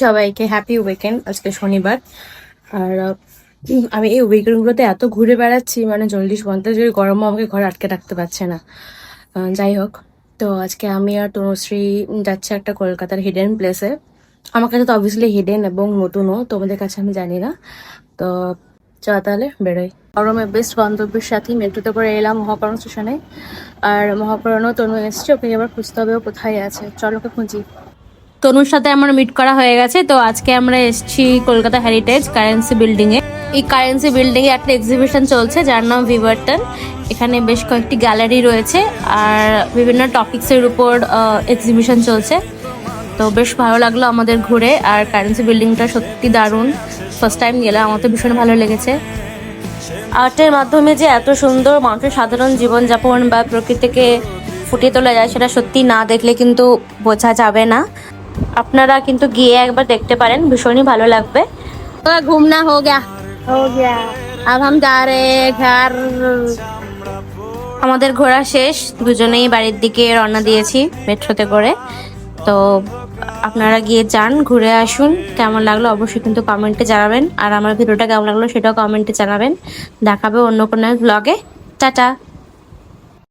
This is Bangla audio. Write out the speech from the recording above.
সবাইকে হ্যাপি উইকেন্ড। আজকে শনিবার। আর আমি এই উইকেন্ডগুলোতে এত ঘুরে বেড়াচ্ছি, মানে জলদি সন্ধ্যা গরমও আমাকে ঘরে আটকে রাখতে পারছে না। যাই হোক, তো আজকে আমি আর তনুশ্রী যাচ্ছে একটা কলকাতার হিডেন প্লেসে। আমার কাছে তো অবভিয়াসলি হিডেন এবং নতুনও, তোমাদের কাছে আমি জানি না। তো চল তাহলে বেরোই। গরমে বেস্ট বান্ধবীর সাথে মেট্রোতে করে এলাম মহাকরণ স্টেশনে। আর মহাকরণও তনু এসছে, ওকে এবার খুঁজতে হবে ও কোথায় আছে। চলো ওকে খুঁজি। তনুর সাথে আমার মিট করা হয়ে গেছে। তো আজকে আমরা এসেছি কলকাতা হেরিটেজ কারেন্সি বিল্ডিং এ। এই কারেন্সি বিল্ডিং এ একটা এক্সিবিশন চলছে যার নাম ভিভার্টন। এখানে বেশ কয়েকটি গ্যালারি রয়েছে আর বিভিন্ন টপিকস এর উপর এক্সিবিশন চলছে। তো বেশ ভালো লাগলো আমাদের ঘুরে। আর কারেন্সি বিল্ডিংটা সত্যি দারুণ, ফার্স্ট টাইম গেলাম, আমার তো ভীষণ ভালো লেগেছে। আর্টের মাধ্যমে যে এত সুন্দর মানুষের সাধারণ জীবনযাপন বা প্রকৃতিকে ফুটিয়ে তোলা যায়, সেটা সত্যি না দেখলে কিন্তু বোঝা যাবে না। আপনারা কিন্তু গিয়ে একবার দেখতে পারেন, ভীষণই ভালো লাগবে। ঘুমনা হো গয়া আব হাম যা রে ঘর। আমাদের ঘোরা শেষ, দুজনেই বাড়ির দিকে রওনা দিয়েছি মেট্রোতে করে। তো আপনারা গিয়ে যান, ঘুরে আসুন। কেমন লাগলো অবশ্যই কিন্তু কমেন্টে জানাবেন, আর আমার ভিডিওটা কেমন লাগলো সেটাও কমেন্টে জানাবেন। দেখাবে অন্য কোনো ব্লগে। টাটা।